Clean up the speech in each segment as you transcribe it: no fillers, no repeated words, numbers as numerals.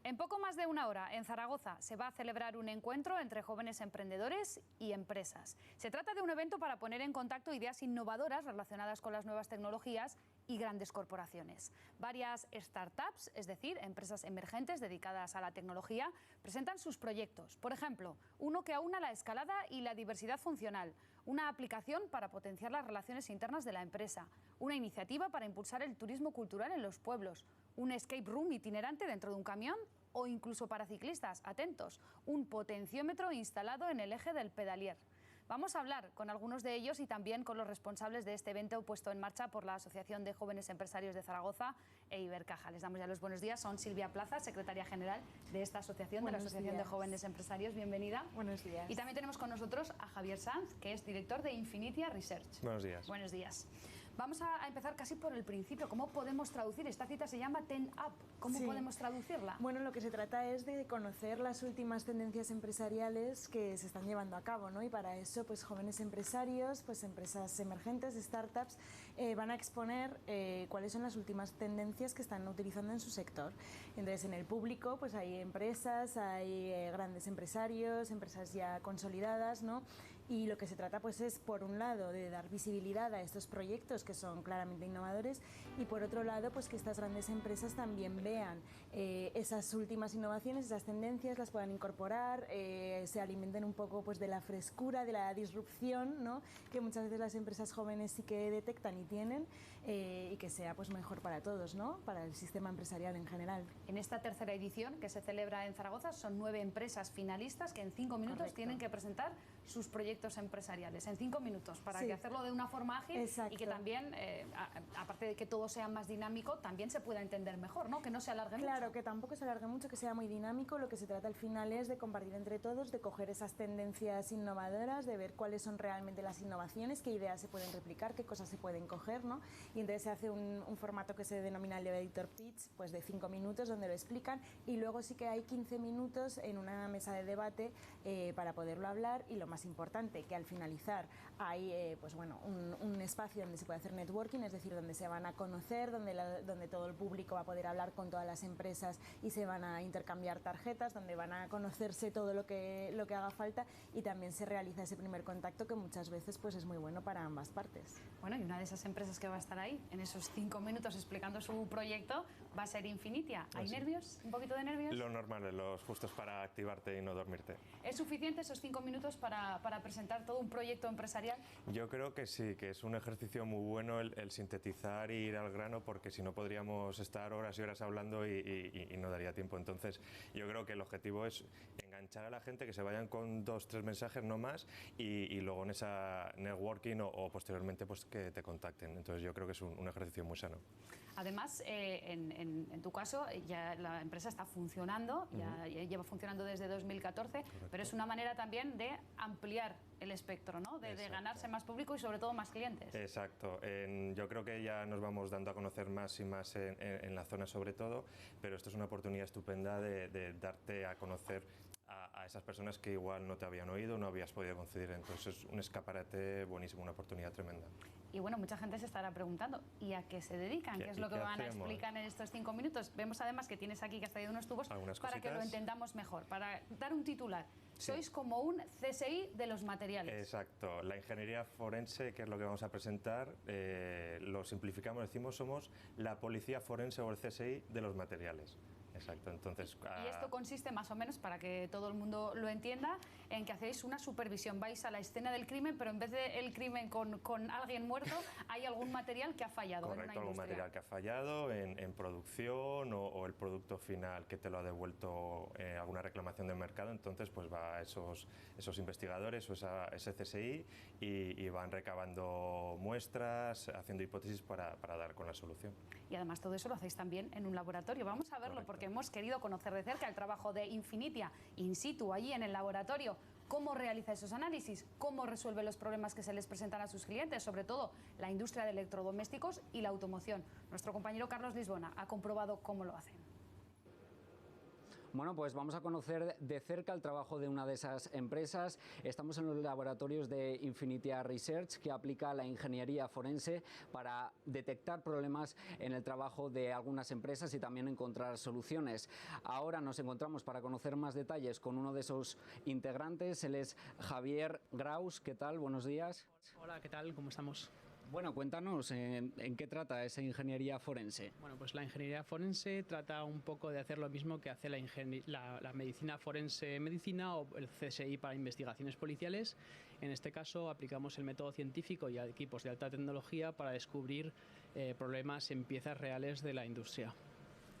En poco más de una hora, en Zaragoza, se va a celebrar un encuentro entre jóvenes emprendedores y empresas. Se trata de un evento para poner en contacto ideas innovadoras relacionadas con las nuevas tecnologías y grandes corporaciones. Varias startups, es decir, empresas emergentes dedicadas a la tecnología, presentan sus proyectos. Por ejemplo, uno que aúna la escalada y la diversidad funcional, una aplicación para potenciar las relaciones internas de la empresa, una iniciativa para impulsar el turismo cultural en los pueblos, un escape room itinerante dentro de un camión o incluso para ciclistas, atentos, un potenciómetro instalado en el eje del pedalier. Vamos a hablar con algunos de ellos y también con los responsables de este evento puesto en marcha por la Asociación de Jóvenes Empresarios de Zaragoza e Ibercaja. Les damos ya los buenos días. Son Silvia Plaza, secretaria general de esta asociación, de la Asociación de Jóvenes Empresarios. Bienvenida. Buenos días. Y también tenemos con nosotros a Javier Sanz, que es director de Infinitia Research. Buenos días. Buenos días. Vamos a empezar casi por el principio. ¿Cómo podemos traducir? Esta cita se llama Ten Up. ¿Cómo podemos traducirla? Bueno, lo que se trata es de conocer las últimas tendencias empresariales que se están llevando a cabo, ¿no? Y para eso, pues jóvenes empresarios, pues empresas emergentes, startups, van a exponer cuáles son las últimas tendencias que están utilizando en su sector. Entonces, en el público, pues hay empresas, hay grandes empresarios, empresas ya consolidadas, ¿no? Y lo que se trata, pues, es por un lado de dar visibilidad a estos proyectos que son claramente innovadores y por otro lado, pues que estas grandes empresas también vean esas últimas innovaciones, esas tendencias, las puedan incorporar, se alimenten un poco, pues, de la frescura, de la disrupción, ¿no? Que muchas veces las empresas jóvenes sí que detectan y tienen, y que sea, pues, mejor para todos, ¿no? Para el sistema empresarial en general. En esta tercera edición que se celebra en Zaragoza son 9 empresas finalistas que en 5 minutos Correcto. tienen que presentar sus proyectos empresariales. En 5 minutos, para Sí. que hacerlo de una forma ágil. Exacto. Y que también, aparte de que todo sea más dinámico, también se pueda entender mejor, ¿no? Que no se alargue mucho. Claro, que tampoco se alargue mucho, que sea muy dinámico. Lo que se trata al final es de compartir entre todos, de coger esas tendencias innovadoras, de ver cuáles son realmente las innovaciones, qué ideas se pueden replicar, qué cosas se pueden coger, ¿no? Y entonces se hace un formato que se denomina elevator pitch, pues de 5 minutos, donde lo explican, y luego sí que hay 15 minutos en una mesa de debate para poderlo hablar, y lo más importante, que al finalizar hay pues bueno, un espacio donde se puede hacer networking, es decir, donde se van a conocer, donde todo el público va a poder hablar con todas las empresas y se van a intercambiar tarjetas, donde van a conocerse todo lo que haga falta, y también se realiza ese primer contacto que muchas veces, pues, es muy bueno para ambas partes. Bueno, y una de esas empresas que va a estar ahí, en esos 5 minutos explicando su proyecto, va a ser Infinitia. ¿Hay nervios? ¿Un poquito de nervios? Lo normal, los justos para activarte y no dormirte. ¿Es suficiente esos 5 minutos para presentar todo un proyecto empresarial? Yo creo que sí, que es un ejercicio muy bueno el sintetizar e ir al grano, porque si no podríamos estar horas y horas hablando y no daría tiempo. Entonces, yo creo que el objetivo es enganchar a la gente, que se vayan con 2 o 3 mensajes, no más, y luego en esa networking o posteriormente, pues, que te contacten. Entonces, yo creo que es un ejercicio muy sano. Además, en tu caso, ya la empresa está funcionando, ya lleva funcionando desde 2014, Correcto. pero es una manera también de ampliar el espectro, ¿no? De ganarse más público y sobre todo más clientes. Exacto. Yo creo que ya nos vamos dando a conocer más y más en la zona, sobre todo, pero esto es una oportunidad estupenda de darte a conocer a esas personas que igual no te habían oído, no habías podido coincidir. Entonces, un escaparate buenísimo, una oportunidad tremenda. Y bueno, mucha gente se estará preguntando, ¿y a qué se dedican? ¿Qué es lo que van a explicar en estos 5 minutos? Vemos además que tienes aquí que has traído unos tubos para que lo entendamos mejor, para dar un titular. Sí. Sois como un CSI de los materiales. Exacto. La ingeniería forense, que es lo que vamos a presentar, lo simplificamos, decimos, somos la policía forense o el CSI de los materiales. Exacto, entonces... Y esto consiste más o menos, para que todo el mundo lo entienda, en que hacéis una supervisión. Vais a la escena del crimen, pero en vez del crimen con alguien muerto, hay algún material que ha fallado. Correcto, en una algún material que ha fallado en producción o el producto final que te lo ha devuelto alguna reclamación del mercado. Entonces, pues va a esos investigadores o ese CSI y van recabando muestras, haciendo hipótesis para dar con la solución. Y además todo eso lo hacéis también en un laboratorio. Vamos a verlo. Correcto. Porque hemos querido conocer de cerca el trabajo de Infinitia in situ, allí en el laboratorio. Cómo realiza esos análisis, cómo resuelve los problemas que se les presentan a sus clientes, sobre todo la industria de electrodomésticos y la automoción. Nuestro compañero Carlos Lisbona ha comprobado cómo lo hacen. Bueno, pues vamos a conocer de cerca el trabajo de una de esas empresas. Estamos en los laboratorios de Infinitia Research, que aplica la ingeniería forense para detectar problemas en el trabajo de algunas empresas y también encontrar soluciones. Ahora nos encontramos para conocer más detalles con uno de esos integrantes. Él es Javier Graus. ¿Qué tal? Buenos días. Hola, ¿qué tal? ¿Cómo estamos? Bueno, cuéntanos, ¿en qué trata esa ingeniería forense? Bueno, pues la ingeniería forense trata un poco de hacer lo mismo que hace la medicina forense medicina o el CSI para investigaciones policiales. En este caso aplicamos el método científico y a equipos de alta tecnología para descubrir problemas en piezas reales de la industria.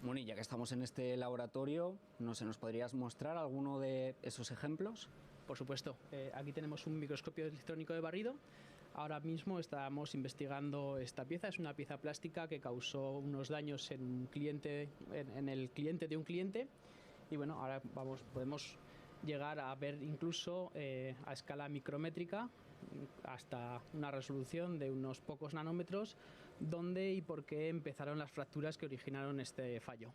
Bueno, y ya que estamos en este laboratorio, no sé, ¿nos podrías mostrar alguno de esos ejemplos? Por supuesto, aquí tenemos un microscopio electrónico de barrido. Ahora mismo estamos investigando esta pieza. Es una pieza plástica que causó unos daños en el cliente de un cliente. Y bueno, ahora podemos llegar a ver incluso a escala micrométrica hasta una resolución de unos pocos nanómetros dónde y por qué empezaron las fracturas que originaron este fallo.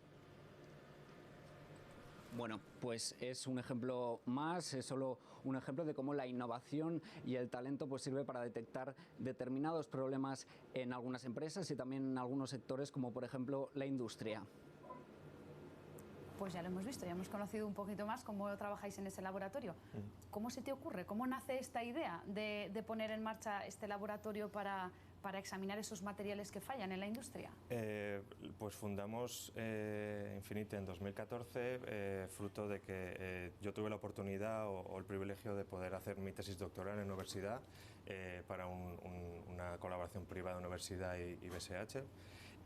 Bueno, pues es un ejemplo más, es solo un ejemplo de cómo la innovación y el talento pues sirve para detectar determinados problemas en algunas empresas y también en algunos sectores, como por ejemplo la industria. Pues ya lo hemos visto, ya hemos conocido un poquito más cómo trabajáis en ese laboratorio. ¿Cómo se te ocurre? ¿Cómo nace esta idea de poner en marcha este laboratorio para examinar esos materiales que fallan en la industria? Pues fundamos Infinitia en 2014, fruto de que yo tuve la oportunidad o el privilegio de poder hacer mi tesis doctoral en la universidad para una colaboración privada de universidad y BSH.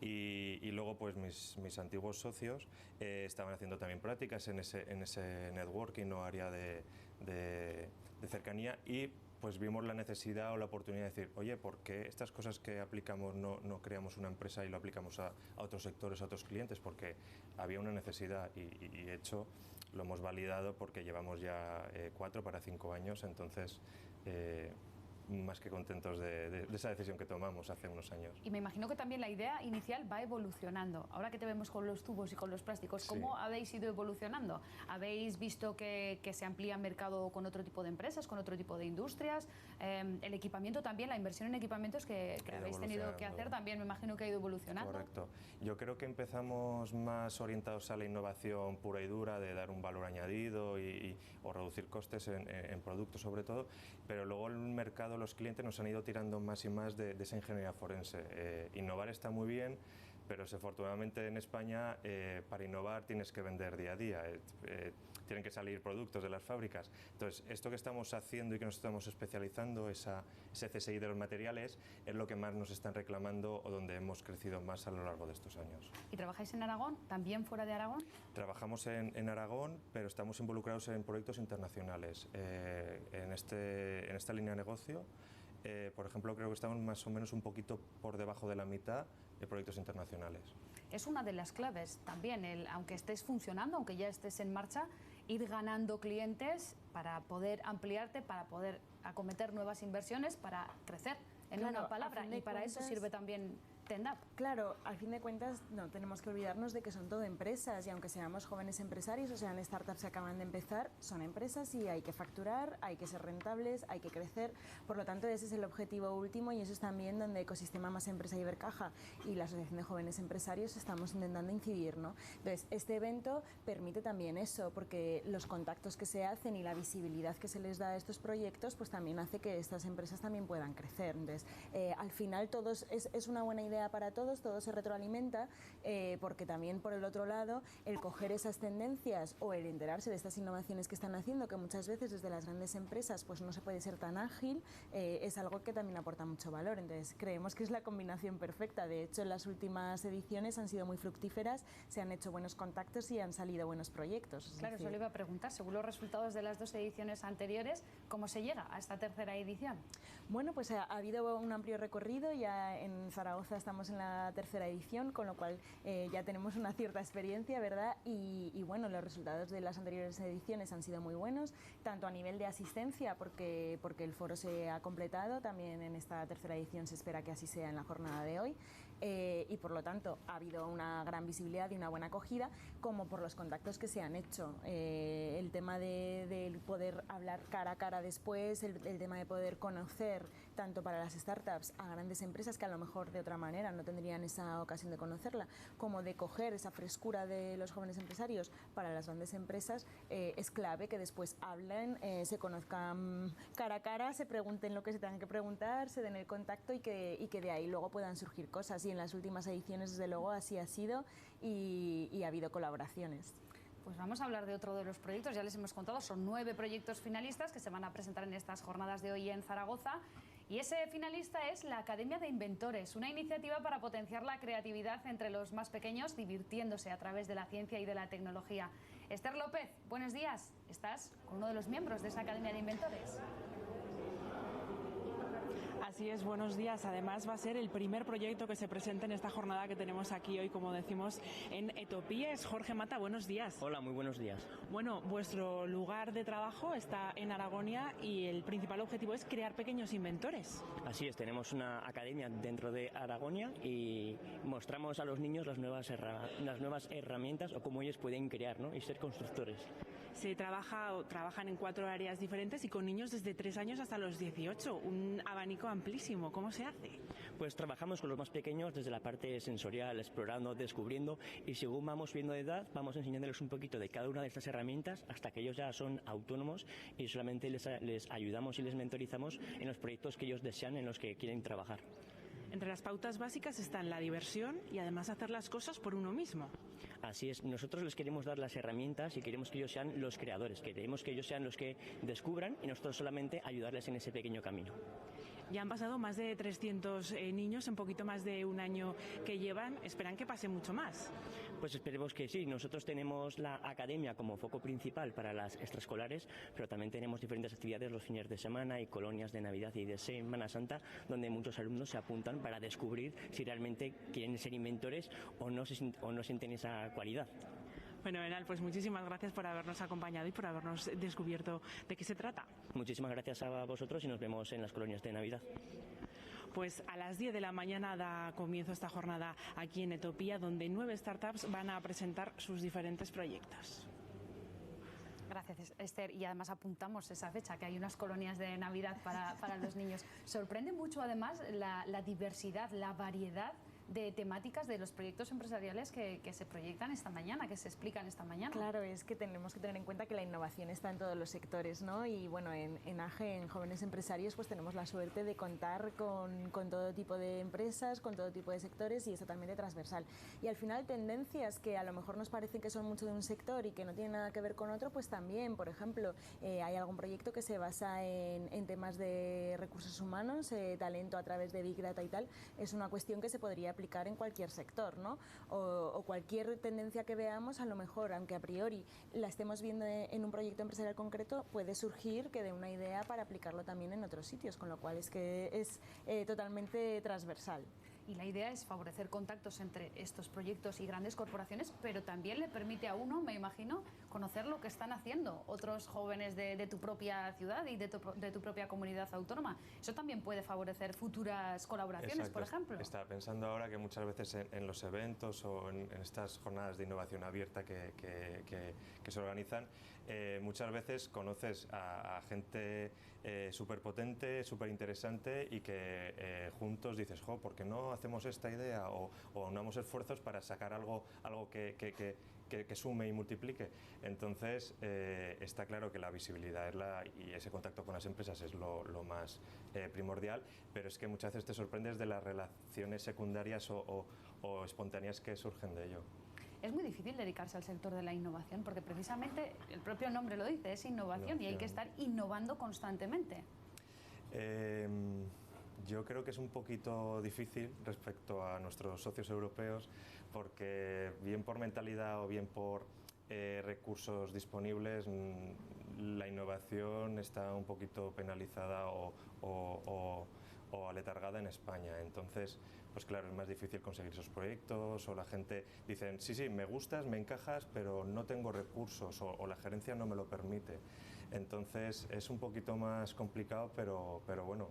Y luego pues mis antiguos socios estaban haciendo también prácticas en ese networking o área de cercanía y pues vimos la necesidad o la oportunidad de decir, oye, ¿por qué estas cosas que aplicamos no creamos una empresa y lo aplicamos a otros sectores, a otros clientes? Porque había una necesidad y de hecho lo hemos validado porque llevamos ya 4 para 5 años, entonces más que contentos de esa decisión que tomamos hace unos años. Y me imagino que también la idea inicial va evolucionando. Ahora que te vemos con los tubos y con los plásticos, ¿cómo habéis ido evolucionando? ¿Habéis visto que se amplía el mercado con otro tipo de empresas, con otro tipo de industrias? El equipamiento también, la inversión en equipamientos que habéis tenido que hacer también me imagino que ha ido evolucionando. Correcto. Yo creo que empezamos más orientados a la innovación pura y dura, de dar un valor añadido o reducir costes en productos sobre todo, pero luego el mercado, los clientes nos han ido tirando más y más de esa ingeniería forense. Innovar está muy bien, pero desafortunadamente en España para innovar tienes que vender día a día, tienen que salir productos de las fábricas. Entonces, esto que estamos haciendo y que nos estamos especializando, ese CSI de los materiales, es lo que más nos están reclamando o donde hemos crecido más a lo largo de estos años. ¿Y trabajáis en Aragón? ¿También fuera de Aragón? Trabajamos en Aragón, pero estamos involucrados en proyectos internacionales. En esta línea de negocio, por ejemplo, creo que estamos más o menos un poquito por debajo de la mitad de proyectos internacionales. Es una de las claves también, aunque estés funcionando, aunque ya estés en marcha, ir ganando clientes para poder ampliarte, para poder acometer nuevas inversiones, para crecer, en una palabra, y para eso sirve también Tendap. Claro, al fin de cuentas no tenemos que olvidarnos de que son todo empresas y aunque seamos jóvenes empresarios o sean startups que acaban de empezar, son empresas y hay que facturar, hay que ser rentables, hay que crecer. Por lo tanto, ese es el objetivo último y eso es también donde Ecosistema Más Empresa Ibercaja y la Asociación de Jóvenes Empresarios estamos intentando incidir, ¿no? Entonces, este evento permite también eso, porque los contactos que se hacen y la visibilidad que se les da a estos proyectos, pues también hace que estas empresas también puedan crecer. Entonces, al final es una buena idea para todos, todo se retroalimenta, porque también por el otro lado, el coger esas tendencias o el enterarse de estas innovaciones que están haciendo, que muchas veces desde las grandes empresas pues no se puede ser tan ágil, es algo que también aporta mucho valor. Entonces creemos que es la combinación perfecta. De hecho, en las últimas ediciones han sido muy fructíferas, se han hecho buenos contactos y han salido buenos proyectos. Claro, eso le iba a preguntar, según los resultados de las 2 ediciones anteriores, ¿cómo se llega a esta tercera edición? Bueno, pues ha habido un amplio recorrido, ya en Zaragoza estamos en la tercera edición, con lo cual ya tenemos una cierta experiencia, ¿verdad? Y bueno, los resultados de las anteriores ediciones han sido muy buenos, tanto a nivel de asistencia, porque el foro se ha completado, también en esta tercera edición se espera que así sea en la jornada de hoy, y por lo tanto ha habido una gran visibilidad y una buena acogida, como por los contactos que se han hecho. El tema de poder hablar cara a cara después, el tema de poder conocer tanto para las startups a grandes empresas que a lo mejor de otra manera no tendrían esa ocasión de conocerla, como de coger esa frescura de los jóvenes empresarios para las grandes empresas, es clave que después hablen, se conozcan cara a cara, se pregunten lo que se tengan que preguntar, se den el contacto y que de ahí luego puedan surgir cosas. Y en las últimas ediciones, desde luego, así ha sido y ha habido colaboraciones. Pues vamos a hablar de otro de los proyectos, ya les hemos contado, son 9 proyectos finalistas que se van a presentar en estas jornadas de hoy en Zaragoza. Y ese finalista es la Academia de Inventores, una iniciativa para potenciar la creatividad entre los más pequeños, divirtiéndose a través de la ciencia y de la tecnología. Esther López, buenos días. Estás con uno de los miembros de esa Academia de Inventores. Así es, buenos días. Además va a ser el primer proyecto que se presente en esta jornada que tenemos aquí hoy, como decimos, en Etopía. Es Jorge Mata, buenos días. Hola, muy buenos días. Bueno, vuestro lugar de trabajo está en Aragonia y el principal objetivo es crear pequeños inventores. Así es, tenemos una academia dentro de Aragonia y mostramos a los niños las nuevas herramientas o cómo ellos pueden crear, ¿no? Y ser constructores. Se trabajan en 4 áreas diferentes y con niños desde 3 años hasta los 18, un abanico amplísimo. ¿Cómo se hace? Pues trabajamos con los más pequeños desde la parte sensorial, explorando, descubriendo, y según vamos subiendo de edad, vamos enseñándoles un poquito de cada una de estas herramientas hasta que ellos ya son autónomos y solamente les ayudamos y les mentorizamos en los proyectos que ellos desean, en los que quieren trabajar. Entre las pautas básicas están la diversión y además hacer las cosas por uno mismo. Así es, nosotros les queremos dar las herramientas y queremos que ellos sean los creadores, queremos que ellos sean los que descubran y nosotros solamente ayudarles en ese pequeño camino. Ya han pasado más de 300 niños en poquito más de un año que llevan. ¿Esperan que pase mucho más? Pues esperemos que sí. Nosotros tenemos la academia como foco principal para las extraescolares, pero también tenemos diferentes actividades los fines de semana y colonias de Navidad y de Semana Santa, donde muchos alumnos se apuntan para descubrir si realmente quieren ser inventores o no sienten esa cualidad. Fenomenal, pues muchísimas gracias por habernos acompañado y por habernos descubierto de qué se trata. Muchísimas gracias a vosotros y nos vemos en las colonias de Navidad. Pues a las 10 de la mañana da comienzo esta jornada aquí en Etopía, donde 9 startups van a presentar sus diferentes proyectos. Gracias, Esther. Y además apuntamos esa fecha, que hay unas colonias de Navidad para los niños. Sorprende mucho, además, la diversidad, la variedad de temáticas de los proyectos empresariales que se proyectan esta mañana, que se explican esta mañana. Claro, es que tenemos que tener en cuenta que la innovación está en todos los sectores, ¿no? Y bueno, en AGE, en Jóvenes Empresarios, pues tenemos la suerte de contar con todo tipo de empresas, con todo tipo de sectores y es totalmente transversal. Y al final tendencias que a lo mejor nos parecen que son mucho de un sector y que no tienen nada que ver con otro, pues también, por ejemplo, hay algún proyecto que se basa en temas de recursos humanos, talento a través de Big Data y tal, es una cuestión que se podría aplicar en cualquier sector, ¿no? O cualquier tendencia que veamos, a lo mejor, aunque a priori la estemos viendo en un proyecto empresarial concreto, puede surgir que dé una idea para aplicarlo también en otros sitios, con lo cual es que es totalmente transversal. Y la idea es favorecer contactos entre estos proyectos y grandes corporaciones, pero también le permite a uno, me imagino, conocer lo que están haciendo otros jóvenes de tu propia ciudad y de tu propia comunidad autónoma. Eso también puede favorecer futuras colaboraciones, Exacto. por ejemplo. Estaba pensando ahora que muchas veces en los eventos o en estas jornadas de innovación abierta que se organizan, muchas veces conoces a gente súper potente, súper interesante y que juntos dices, jo, ¿por qué no hacemos esta idea? O unamos esfuerzos para sacar algo que sume y multiplique. Entonces, está claro que la visibilidad y ese contacto con las empresas es lo más primordial, pero es que muchas veces te sorprendes de las relaciones secundarias o espontáneas que surgen de ello. Es muy difícil dedicarse al sector de la innovación porque precisamente el propio nombre lo dice, es innovación y hay que estar innovando constantemente. Yo creo que es un poquito difícil respecto a nuestros socios europeos porque bien por mentalidad o bien por recursos disponibles, la innovación está un poquito penalizada o aletargada en España. Entonces, pues claro, es más difícil conseguir esos proyectos, o la gente dice, sí, sí, me gustas, me encajas, pero no tengo recursos, o la gerencia no me lo permite. Entonces es un poquito más complicado, pero bueno,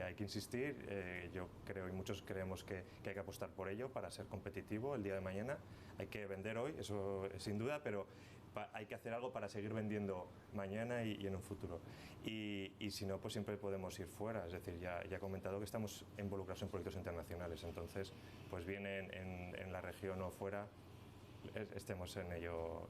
hay que insistir. Yo creo y muchos creemos que hay que apostar por ello para ser competitivo el día de mañana. Hay que vender hoy, eso sin duda, pero hay que hacer algo para seguir vendiendo mañana y en un futuro. Y si no, pues siempre podemos ir fuera. Es decir, ya he comentado que estamos involucrados en proyectos internacionales, entonces pues bien en la región o fuera, estamos en ello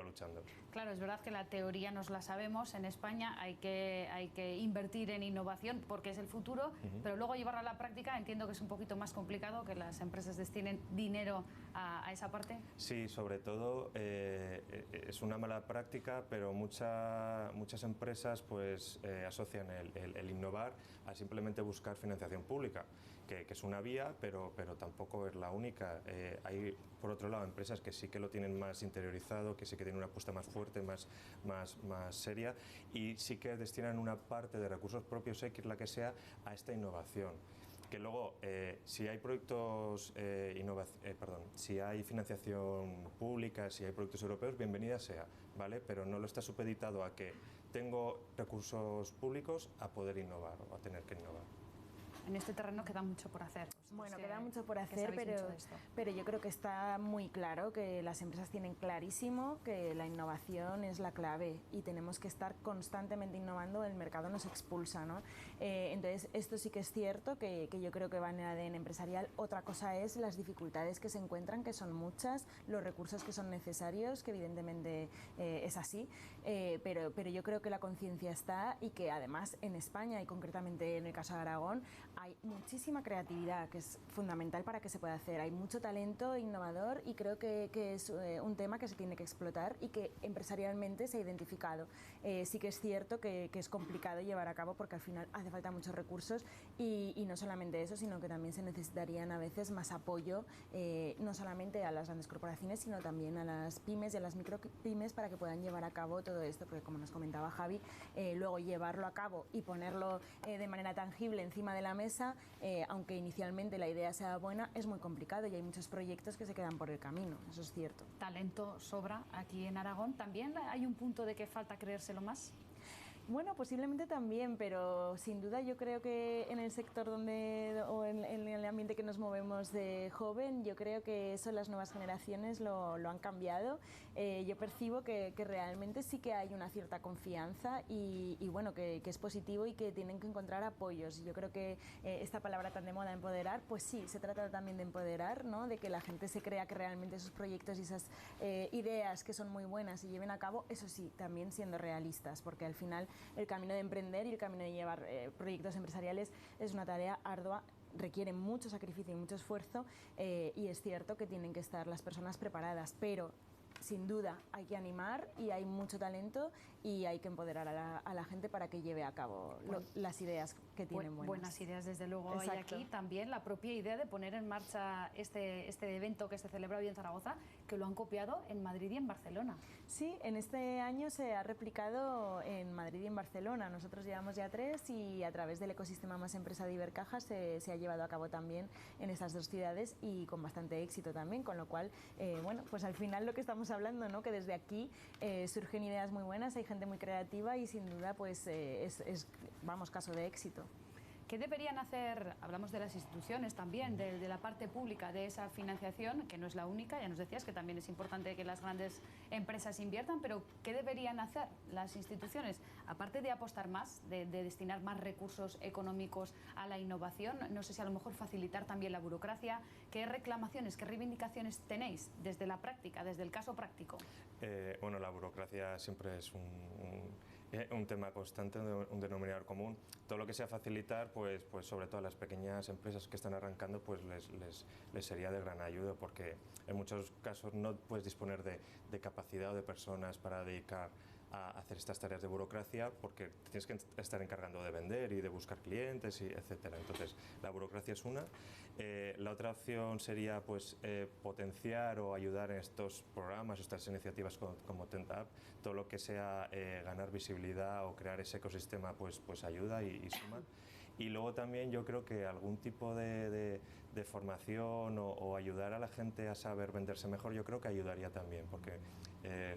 luchando. Claro, es verdad que la teoría nos la sabemos. En España hay que invertir en innovación porque es el futuro, pero luego llevarla a la práctica entiendo que es un poquito más complicado, que las empresas destinen dinero a esa parte. Sí, sobre todo es una mala práctica, pero muchas empresas pues asocian el innovar a simplemente buscar financiación pública, que es una vía, pero tampoco es la única. Hay, por otro lado, empresas que sí que lo tienen más interiorizado, que sí que tienen una apuesta más fuerte, más seria, y sí que destinan una parte de recursos propios, X la que sea, a esta innovación. Que luego, si hay proyectos, si hay financiación pública, si hay proyectos europeos, bienvenida sea, ¿vale? Pero no lo está supeditado a que tengo recursos públicos a poder innovar o a tener que innovar. En este terreno queda mucho por hacer. Bueno, queda mucho por hacer, pero yo creo que está muy claro que las empresas tienen clarísimo que la innovación es la clave y tenemos que estar constantemente innovando, el mercado nos expulsa, ¿no? Entonces, esto sí que es cierto, que yo creo que va en el ADN empresarial. Otra cosa es las dificultades que se encuentran, que son muchas, los recursos que son necesarios, que evidentemente es así, pero yo creo que la conciencia está y que además en España y concretamente en el caso de Aragón hay muchísima creatividad, que es fundamental para que se pueda hacer. Hay mucho talento innovador y creo que es un tema que se tiene que explotar y que empresarialmente se ha identificado. Sí que es cierto que es complicado llevar a cabo porque al final hace falta muchos recursos y no solamente eso, sino que también se necesitarían a veces más apoyo, no solamente a las grandes corporaciones, sino también a las pymes y a las micropymes para que puedan llevar a cabo todo esto, porque como nos comentaba Javi, luego llevarlo a cabo y ponerlo de manera tangible encima de la mesa, aunque inicialmente la idea sea buena, es muy complicado y hay muchos proyectos que se quedan por el camino, eso es cierto. Talento sobra aquí en Aragón. ¿También hay un punto de que falta creérselo más? Bueno, posiblemente también, pero sin duda yo creo que en el sector o en el ambiente que nos movemos de joven, yo creo que eso las nuevas generaciones lo han cambiado. Yo percibo que realmente sí que hay una cierta confianza y bueno, que es positivo y que tienen que encontrar apoyos. Yo creo que esta palabra tan de moda, empoderar, pues sí, se trata también de empoderar, ¿no? De que la gente se crea que realmente esos proyectos y esas ideas que son muy buenas se lleven a cabo, eso sí, también siendo realistas, porque al final el camino de emprender y el camino de llevar proyectos empresariales es una tarea ardua, requiere mucho sacrificio y mucho esfuerzo y es cierto que tienen que estar las personas preparadas, pero sin duda hay que animar y hay mucho talento y hay que empoderar a la gente para que lleve a cabo las ideas que tienen buenas. Buenas ideas, desde luego. Hay aquí también la propia idea de poner en marcha este evento que se celebra hoy en Zaragoza, que lo han copiado en Madrid y en Barcelona. Sí, en este año se ha replicado en Madrid y en Barcelona. Nosotros llevamos ya 3 y a través del ecosistema Más Empresa de Ibercaja se ha llevado a cabo también en estas 2 ciudades y con bastante éxito también, con lo cual, bueno, pues al final lo que estamos hablando, ¿no? Que desde aquí surgen ideas muy buenas, hay gente muy creativa y sin duda pues vamos, caso de éxito. ¿Qué deberían hacer? Hablamos de las instituciones también, de la parte pública, de esa financiación, que no es la única, ya nos decías que también es importante que las grandes empresas inviertan, pero ¿qué deberían hacer las instituciones? Aparte de apostar más, de destinar más recursos económicos a la innovación, no sé si a lo mejor facilitar también la burocracia. ¿Qué reclamaciones, qué reivindicaciones tenéis desde la práctica, desde el caso práctico? Bueno, la burocracia siempre es un tema constante, un denominador común. Todo lo que sea facilitar, pues sobre todo a las pequeñas empresas que están arrancando, pues les sería de gran ayuda, porque en muchos casos no puedes disponer de capacidad o de personas para dedicar a hacer estas tareas de burocracia, porque tienes que estar encargando de vender y de buscar clientes, y etcétera. Entonces, la burocracia es una. La otra opción sería pues potenciar o ayudar en estos programas, estas iniciativas como TentUp, todo lo que sea ganar visibilidad o crear ese ecosistema, pues ayuda y suma. Y luego también yo creo que algún tipo de formación o ayudar a la gente a saber venderse mejor, yo creo que ayudaría también, porque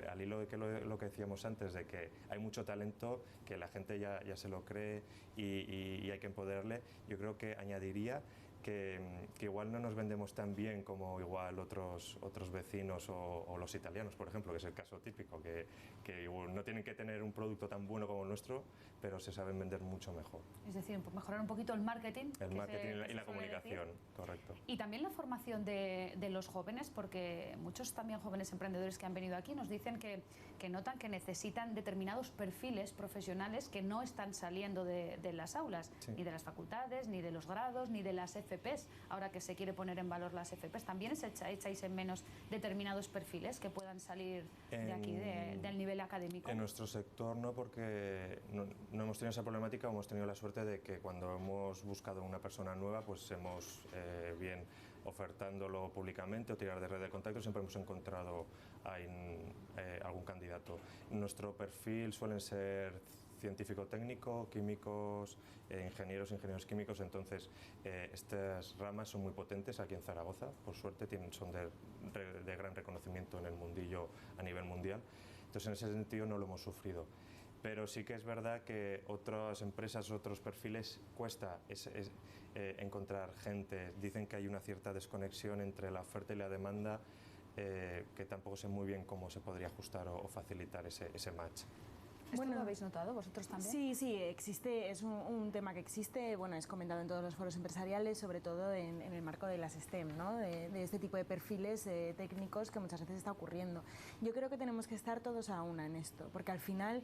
al hilo de que lo que decíamos antes, de que hay mucho talento, que la gente ya se lo cree y hay que empoderarle, yo creo que añadiría que igual no nos vendemos tan bien como igual otros vecinos o los italianos, por ejemplo, que es el caso típico, que igual no tienen que tener un producto tan bueno como el nuestro, pero se saben vender mucho mejor. Es decir, mejorar un poquito el marketing. El marketing y la comunicación, correcto. Y también la formación de los jóvenes, porque muchos también jóvenes emprendedores que han venido aquí nos dicen que notan que necesitan determinados perfiles profesionales que no están saliendo de las aulas, sí, ni de las facultades, ni de los grados, ni de las FPs. Ahora que se quiere poner en valor las FPs, ¿también echáis en menos determinados perfiles que puedan salir de aquí, del nivel académico? En nuestro sector no, porque no hemos tenido esa problemática. Hemos tenido la suerte de que cuando hemos buscado una persona nueva, pues hemos, bien ofertándolo públicamente o tirar de red de contactos, siempre hemos encontrado algún candidato. Nuestro perfil suelen ser científico-técnico, químicos, ingenieros químicos, entonces estas ramas son muy potentes aquí en Zaragoza, por suerte son de gran reconocimiento en el mundillo a nivel mundial, entonces en ese sentido no lo hemos sufrido. Pero sí que es verdad que otras empresas, otros perfiles, cuesta encontrar gente. Dicen que hay una cierta desconexión entre la oferta y la demanda, que tampoco sé muy bien cómo se podría ajustar o facilitar ese match. ¿Esto lo habéis notado vosotros también? Sí, sí, existe, es un tema que existe, bueno, es comentado en todos los foros empresariales, sobre todo en el marco de las STEM, ¿no? De este tipo de perfiles técnicos que muchas veces está ocurriendo. Yo creo que tenemos que estar todos a una en esto, porque al final,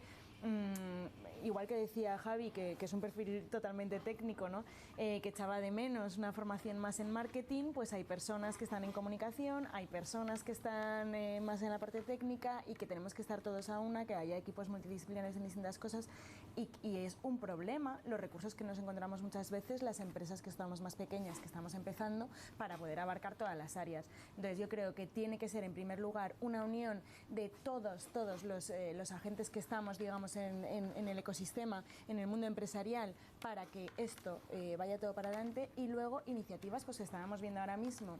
igual que decía Javi, que es un perfil totalmente técnico, ¿no? Que echaba de menos una formación más en marketing, pues hay personas que están en comunicación, hay personas que están más en la parte técnica y que tenemos que estar todos a una, que haya equipos multidisciplinarios en distintas cosas y es un problema los recursos que nos encontramos muchas veces las empresas que estamos más pequeñas, que estamos empezando, para poder abarcar todas las áreas. Entonces yo creo que tiene que ser en primer lugar una unión de todos los agentes que estamos, digamos, en el ecosistema, en el mundo empresarial, para que esto vaya todo para adelante, y luego iniciativas, pues estábamos viendo ahora mismo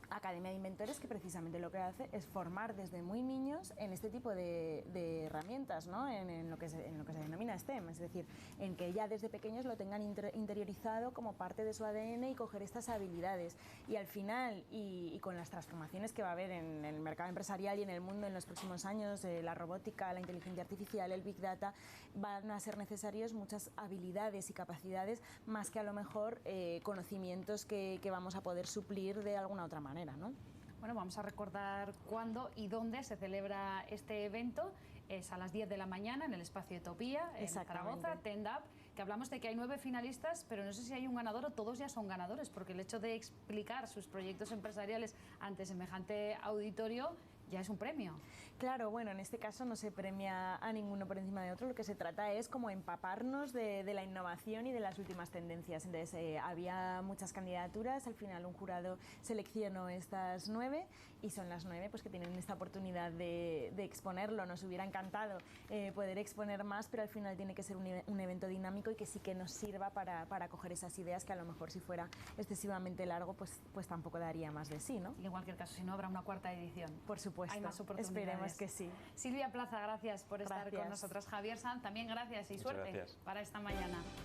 Academia de Inventores, que precisamente lo que hace es formar desde muy niños en este tipo de herramientas, ¿no? en lo que se denomina STEM, es decir, en que ya desde pequeños lo tengan interiorizado como parte de su ADN y coger estas habilidades. Y al final, y con las transformaciones que va a haber en el mercado empresarial y en el mundo en los próximos años, la robótica, la inteligencia artificial, el Big Data, van a ser necesarios muchas habilidades y capacidades, más que a lo mejor conocimientos que vamos a poder suplir de alguna otra manera, ¿no? Bueno, vamos a recordar cuándo y dónde se celebra este evento. Es a las 10 de la mañana en el espacio Etopía, en Zaragoza, Tendap, que hablamos de que hay 9 finalistas, pero no sé si hay un ganador o todos ya son ganadores, porque el hecho de explicar sus proyectos empresariales ante semejante auditorio ya es un premio. Claro, bueno, en este caso no se premia a ninguno por encima de otro, lo que se trata es como empaparnos de la innovación y de las últimas tendencias. Entonces había muchas candidaturas, al final un jurado seleccionó estas 9 y son las 9 pues que tienen esta oportunidad de exponerlo. Nos hubiera encantado poder exponer más, pero al final tiene que ser un evento dinámico y que sí que nos sirva para coger esas ideas que a lo mejor si fuera excesivamente largo pues tampoco daría más de sí, ¿no? Y en cualquier caso, si no, habrá una cuarta edición. Por supuesto. Hay más oportunidades. Esperemos que sí. Silvia Plaza, gracias por estar con nosotros. Javier Sanz, también gracias y suerte para esta mañana.